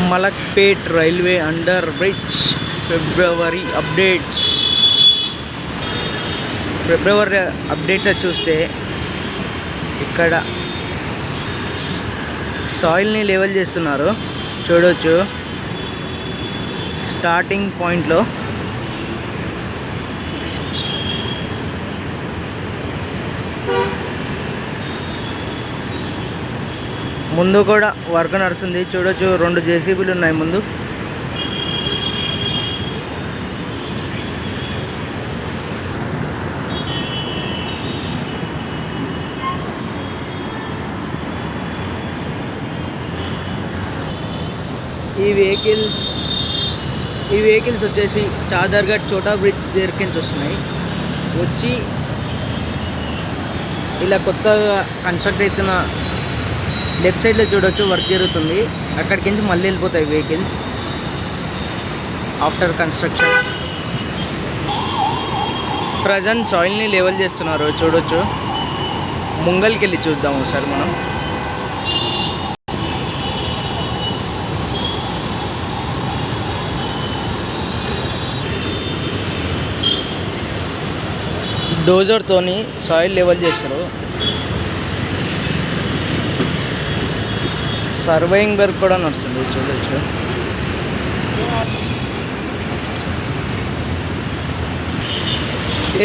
Malakpet railway under bridge ఫిబ్రవరి updates. ఫిబ్రవరి అప్డేట్లో చూస్తే ఇక్కడ సాయిల్ని level చేస్తున్నారు చూడవచ్చు. స్టార్టింగ్ పాయింట్లో ముందు కూడా వర్క్ నడుస్తుంది చూడొచ్చు. 2 జేసీబీలు ఉన్నాయి ముందు. ఈ వెహికల్స్ వచ్చేసి చాదర్ఘట్ చోటా బ్రిడ్జ్ దగ్గరికి వస్తున్నాయి. వచ్చి ఇలా కొత్తగా కన్స్ట్రక్ట్ అవుతున్న లెఫ్ట్ సైడ్లో చూడవచ్చు వర్క్ జరుగుతుంది. అక్కడికి నుంచి మళ్ళీ వెళ్ళిపోతాయి వెహికల్స్ ఆఫ్టర్ కన్స్ట్రక్షన్. ప్రజెంట్ సాయిల్ని లెవెల్ చేస్తున్నారు చూడవచ్చు. ముంగల్కి వెళ్ళి చూద్దాము సార్ మనం. డోజర్తోని సాయిల్ లెవెల్ చేస్తారు. సర్వేయింగ్ వర్క్ కూడా నడుస్తుంది చూడవచ్చు.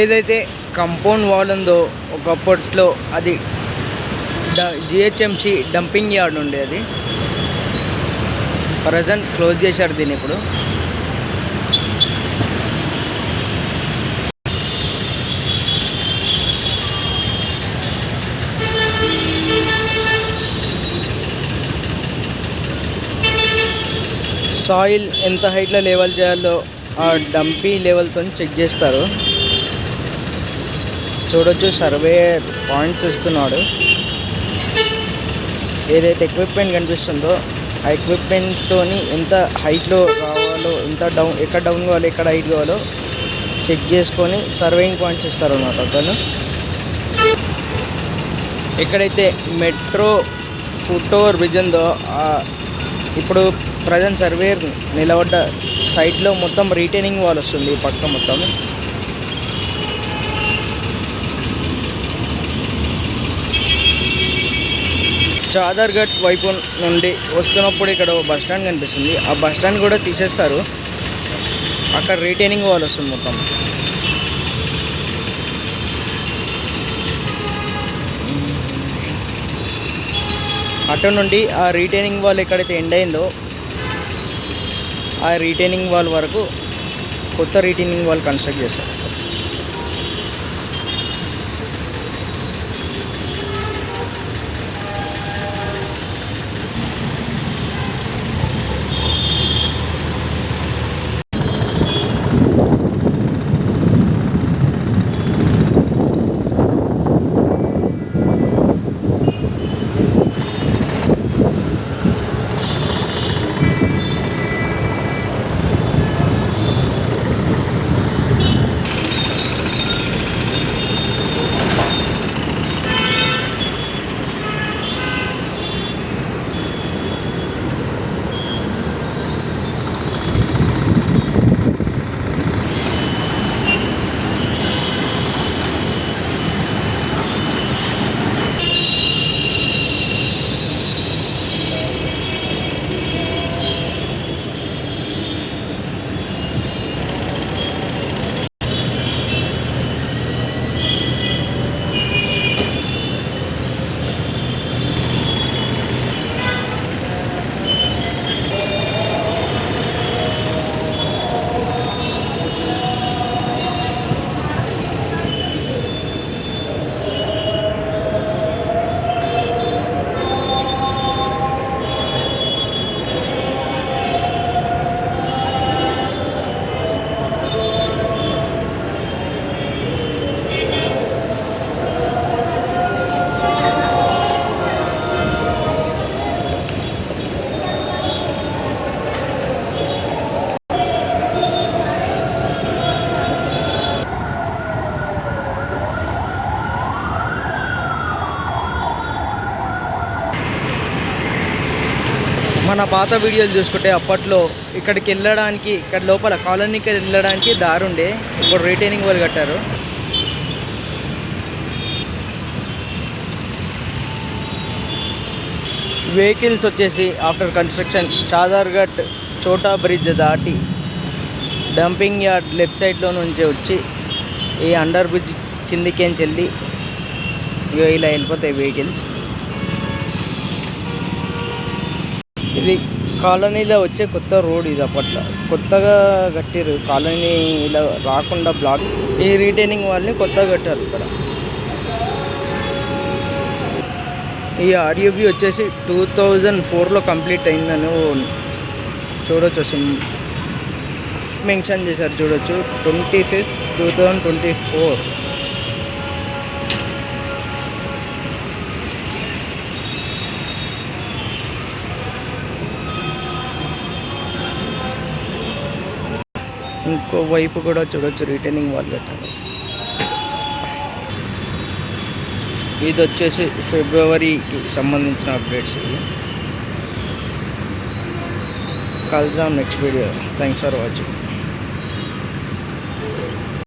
ఏదైతే కంపౌండ్ వాల్ ఉందో ఒకప్పట్లో అది జిహెచ్ఎంసి డంపింగ్ యార్డ్ ఉండే. అది ప్రజెంట్ క్లోజ్ చేశారు దీన్ని. ఇప్పుడు సాయిల్ ఎంత హైట్లో లెవెల్ చేయాలో ఆ డంపీ లెవెల్తో చెక్ చేస్తారు చూడొచ్చు. సర్వేయర్ పాయింట్స్ ఇస్తున్నాడు. ఏదైతే ఎక్విప్మెంట్ కనిపిస్తుందో ఆ ఎక్విప్మెంట్తో ఎంత హైట్లో రావాలో, ఎక్కడ డౌన్ కావాలో, ఎక్కడ హైట్ కావాలో చెక్ చేసుకొని సర్వేయింగ్ పాయింట్స్ ఇస్తారు అన్నమాట. అతను ఎక్కడైతే మెట్రో ఫుట్ ఓవర్ బ్రిడ్జ్ ఉందో ఇప్పుడు ప్రజెంట్ సర్వేయర్ నిలబడ్డ సైట్లో మొత్తం రీటైనింగ్ వాల్ వస్తుంది. పక్క మొత్తం చాదర్ఘట్ వైపు నుండి వస్తున్నప్పుడు ఇక్కడ బస్ స్టాండ్ కనిపిస్తుంది. ఆ బస్ స్టాండ్ కూడా తీసేస్తారు. అక్కడ రీటైనింగ్ వాల్ వస్తుంది మొత్తం. అటు నుండి ఆ రీటైనింగ్ వాల్ ఎక్కడైతే ఎండ్ అయిందో ఆ రీటైనింగ్ వాల్ వరకు కొత్త రీటైనింగ్ వాల్ కన్స్ట్రక్ట్ చేశారు. మన పాత వీడియోలు చూసుకుంటే అప్పట్లో ఇక్కడికి వెళ్ళడానికి ఇక్కడ లోపల కాలనీకి వెళ్ళడానికి దారి ఉండే, ఇప్పుడు రిటైనింగ్ వాల్ కట్టారు. వెహికల్స్ వచ్చేసి ఆఫ్టర్ కన్స్ట్రక్షన్ చాదర్ఘట్ చోటా బ్రిడ్జ్ దాటి డంపింగ్ యార్డ్ లెఫ్ట్ సైడ్లో నుంచి వచ్చి ఈ అండర్ బ్రిడ్జ్ కిందికేంచి వెళ్ళి ఇలా వెళ్ళిపోతాయి వెహికల్స్. ఇది కాలనీలో వచ్చే కొత్త రోడ్. ఇది అప్పట్లో కొత్తగా కట్టారు కాలనీ, ఇలా రాకుండా బ్లాక్. ఈ రీటైనింగ్ వాళ్ళని కొత్తగా కట్టారు ఇక్కడ. ఈ ఆర్యూబీ వచ్చేసి 2004లో కంప్లీట్ అయిందని చూడొచ్చు. మెన్షన్ చేశారు చూడొచ్చు, 25, 2024. ఇంకో వైపు కూడా చూడొచ్చు రిటైనింగ్ వాల్ కట్టారు. ఇది వచ్చేసి ఫిబ్రవరికి సంబంధించిన అప్డేట్స్. ఇవి కలుద్దాం next video. Thanks for watching.